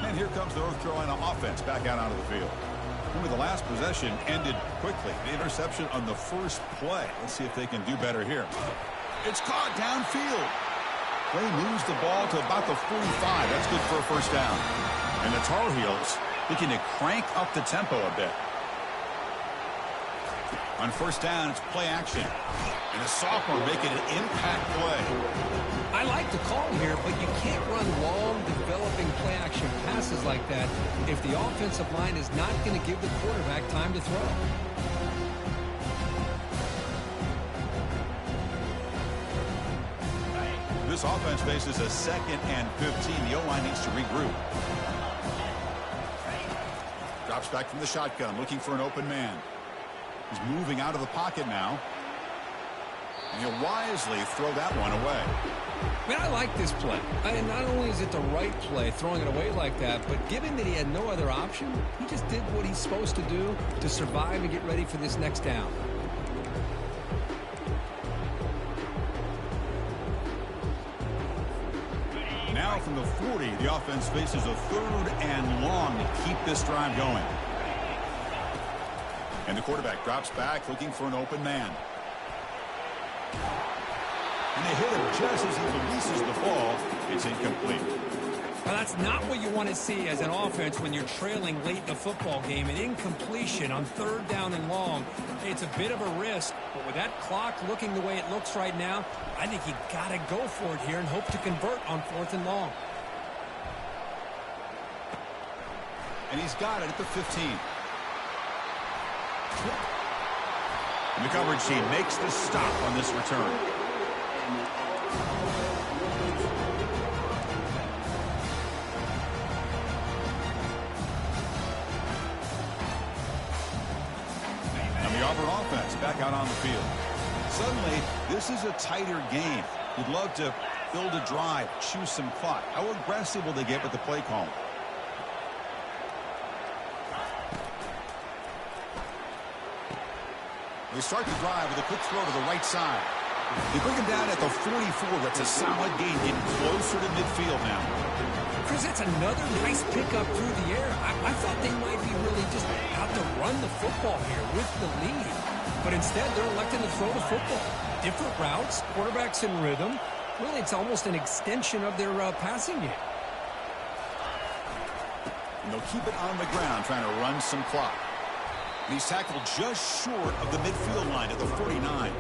And here comes the North Carolina offense back out onto the field. Remember, the last possession ended quickly. The interception on the first play. Let's see if they can do better here. It's caught downfield. They moves the ball to about the 45. That's good for a first down. And the Tar Heels looking to crank up the tempo a bit. On first down, it's play action. And a sophomore making an impact play. I like the call here, but you can't run long, developing play action passes like that if the offensive line is not going to give the quarterback time to throw. This offense faces a 2nd and 15. The O-line needs to regroup. Drops back from the shotgun, looking for an open man. He's moving out of the pocket now. And he'll wisely throw that one away. Man, I like this play. Not only is it the right play, throwing it away like that, but given that he had no other option, he just did what he's supposed to do to survive and get ready for this next down. Now from the 40, the offense faces a 3rd and long to keep this drive going. And the quarterback drops back, looking for an open man. And they hit him just as he releases the ball. It's incomplete. Well, that's not what you want to see as an offense when you're trailing late in the football game. An incompletion on 3rd down and long. It's a bit of a risk, but with that clock looking the way it looks right now, I think you got to go for it here and hope to convert on 4th and long. And he's got it at the 15. And the coverage team makes the stop on this return. And the Auburn offense back out on the field. Suddenly, this is a tighter game. You'd love to build a drive, choose some clock. How aggressive will they get with the play call? They start the drive with a quick throw to the right side. They bring him down at the 44. That's a solid gain, getting closer to midfield now. Chris, that's another nice pickup through the air. I thought they might be really just out to run the football here with the lead. But instead, they're electing to throw the football. Different routes, quarterback's in rhythm. Really, it's almost an extension of their passing game. And they'll keep it on the ground, trying to run some clock. And he's tackled just short of the midfield line at the 49.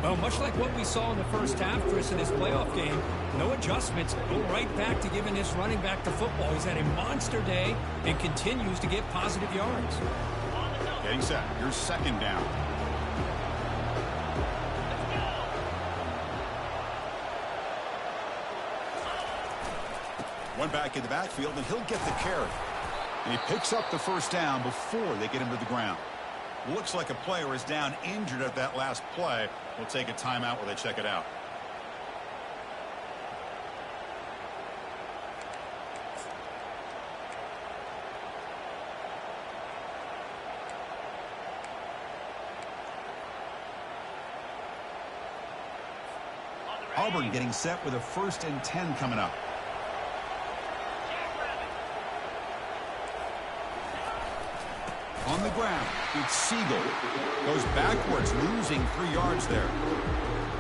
Well, much like what we saw in the first half, Chris, in his playoff game, no adjustments, go right back to giving this running back the football. He's had a monster day and continues to get positive yards. Getting set. Here's 2nd down. One back in the backfield, and he'll get the carry. And he picks up the 1st down before they get him to the ground. Looks like a player is down injured at that last play. We'll take a timeout while they check it out. Auburn getting set with a 1st and 10 coming up. On the ground, it's Siegel. Goes backwards, losing 3 yards there.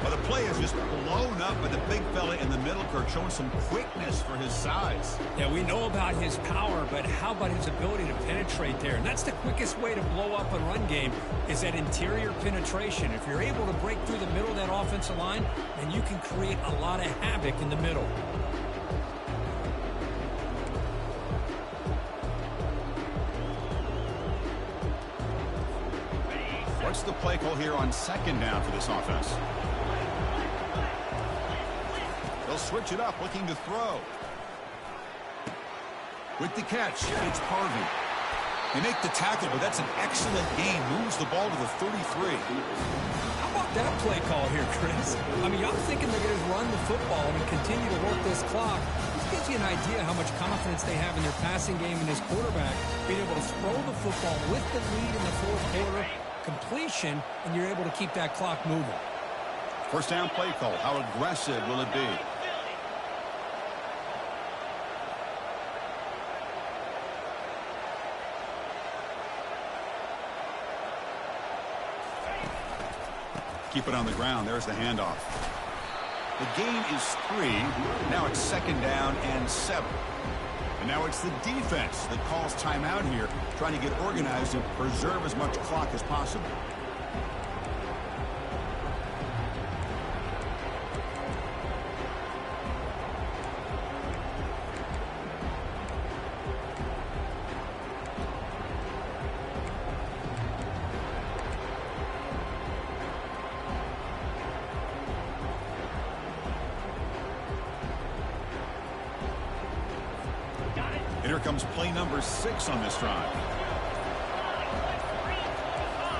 Well, the play is just blown up by the big fella in the middle, Kirk, showing some quickness for his size. Yeah, we know about his power, but how about his ability to penetrate there? And that's the quickest way to blow up a run game, is that interior penetration. If you're able to break through the middle of that offensive line, then you can create a lot of havoc in the middle. What's the play call here on 2nd down for this offense? They'll switch it up, looking to throw. With the catch, it's Harvey. They make the tackle, but that's an excellent gain. Moves the ball to the 33. How about that play call here, Chris? I mean, I'm thinking they're going to run the football and continue to work this clock. This gives you an idea how much confidence they have in their passing game and his quarterback, being able to throw the football with the lead in the 4th quarter, completion, and you're able to keep that clock moving. 1st down play call. How aggressive will it be? Keep it on the ground. There's the handoff. The gain is 3. Now it's 2nd down and 7. And now it's the defense that calls timeout here, trying to get organized and preserve as much clock as possible. And here comes play number 6 on this drive.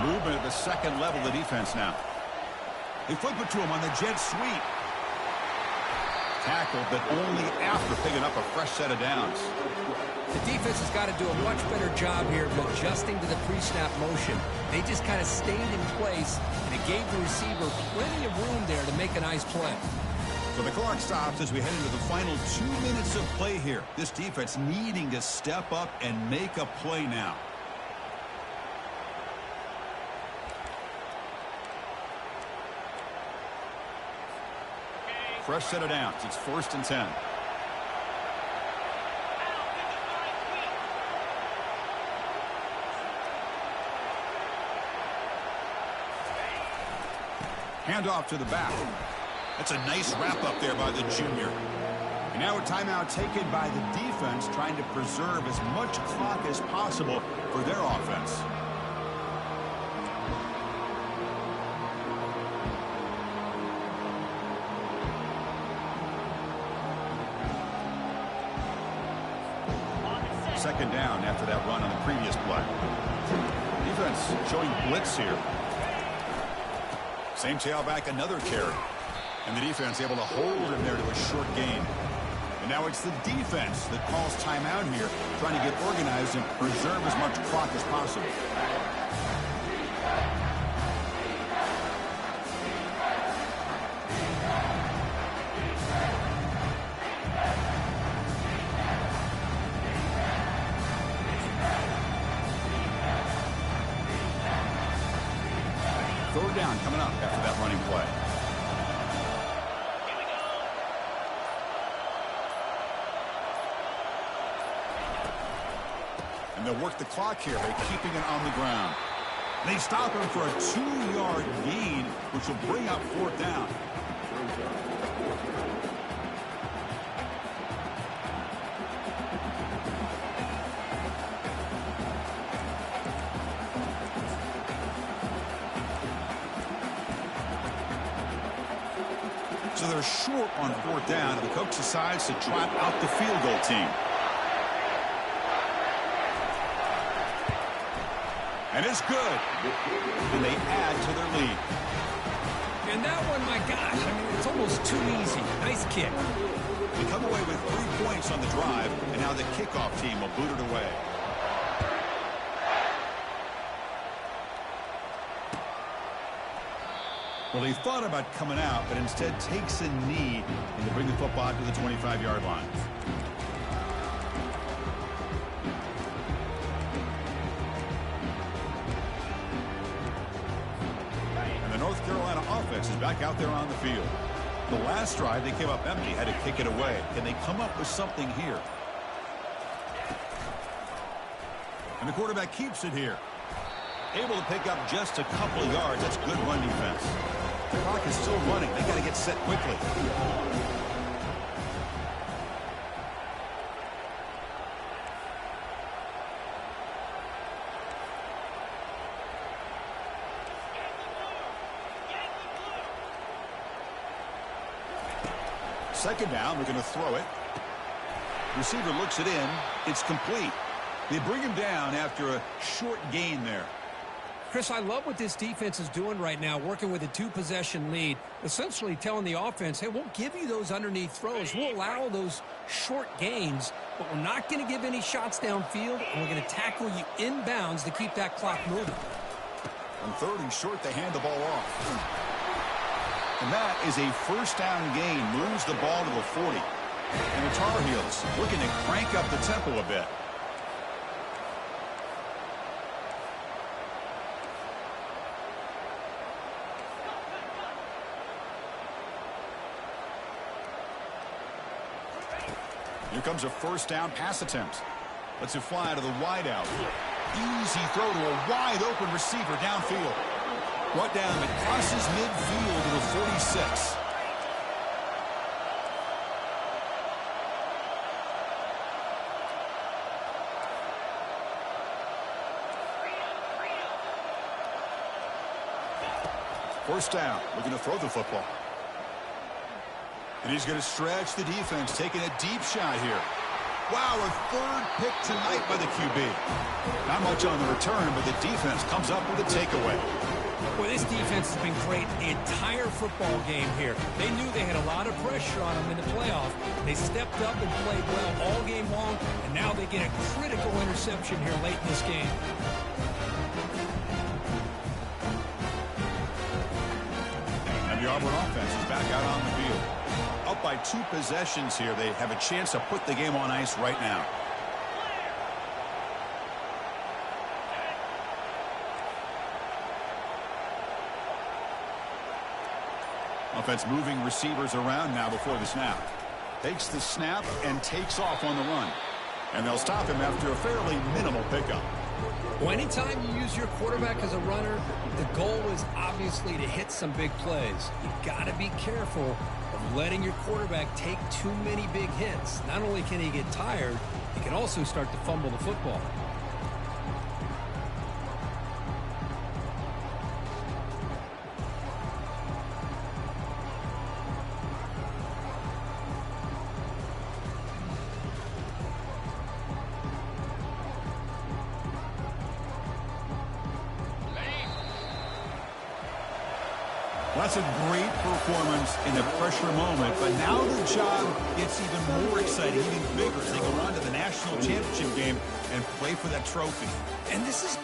Movement at the 2nd level of the defense now. They flip it to him on the jet sweep. Tackled, but only after picking up a fresh set of downs. The defense has got to do a much better job here of adjusting to the pre-snap motion. They just kind of stayed in place, and it gave the receiver plenty of room there to make a nice play. So the clock stops as we head into the final 2 minutes of play here. This defense needing to step up and make a play now. Fresh set of downs. It's 1st and 10. Hand off to the back. That's a nice wrap up there by the junior. And now a timeout taken by the defense, trying to preserve as much clock as possible for their offense. Second down after that run on the previous play. Defense showing blitz here. Same tailback, another carry. And the defense able to hold him there to a short gain. And now it's the defense that calls timeout here, trying to get organized and preserve as much clock as possible. Third down coming up after that running play. And they'll work the clock here by keeping it on the ground. They stop him for a 2-yard gain, which will bring up fourth down. So they're short on fourth down, and the coach decides to trot out the field goal team. And it's good. And they add to their lead. And that one, my gosh, I mean, it's almost too easy. Nice kick. They come away with 3 points on the drive, and now the kickoff team will boot it away. Well, he thought about coming out, but instead takes a knee and to bring the football to the 25-yard line. And the North Carolina offense is back out there on the field. The last drive, they came up empty, had to kick it away. Can they come up with something here? And the quarterback keeps it here. Able to pick up just a couple of yards. That's good run defense. The clock is still running. They got to get set quickly. Second down, they're going to throw it. Receiver looks it in. It's complete. They bring him down after a short gain there. Chris, I love what this defense is doing right now, working with a 2-possession lead, essentially telling the offense, hey, we'll give you those underneath throws. We'll allow those short gains, but we're not going to give any shots downfield, and we're going to tackle you inbounds to keep that clock moving. On third and short, they hand the ball off. And that is a first down gain, moves the ball to the 40. And the Tar Heels looking to crank up the tempo a bit. Here comes a first down pass attempt. Lets it fly to the wideout. Easy throw to a wide open receiver downfield. Brought down, but crosses midfield to the 46. First down, looking to throw the football. And he's going to stretch the defense, taking a deep shot here. Wow, a third pick tonight by the QB. Not much on the return, but the defense comes up with a takeaway. Well, this defense has been great the entire football game here. They knew they had a lot of pressure on them in the playoff. They stepped up and played well all game long, and now they get a critical interception here late in this game. And the Auburn offense is back out on the field. Up by 2 possessions here. They have a chance to put the game on ice right now. Offense moving receivers around now before the snap. Takes the snap and takes off on the run. And they'll stop him after a fairly minimal pickup. Well, anytime you use your quarterback as a runner, the goal is obviously to hit some big plays. You've got to be careful of letting your quarterback take too many big hits. Not only can he get tired, he can also start to fumble the football. That's a great performance in the pressure moment, but now the job gets even more exciting, even bigger as they go on to the national championship game and play for that trophy. And this is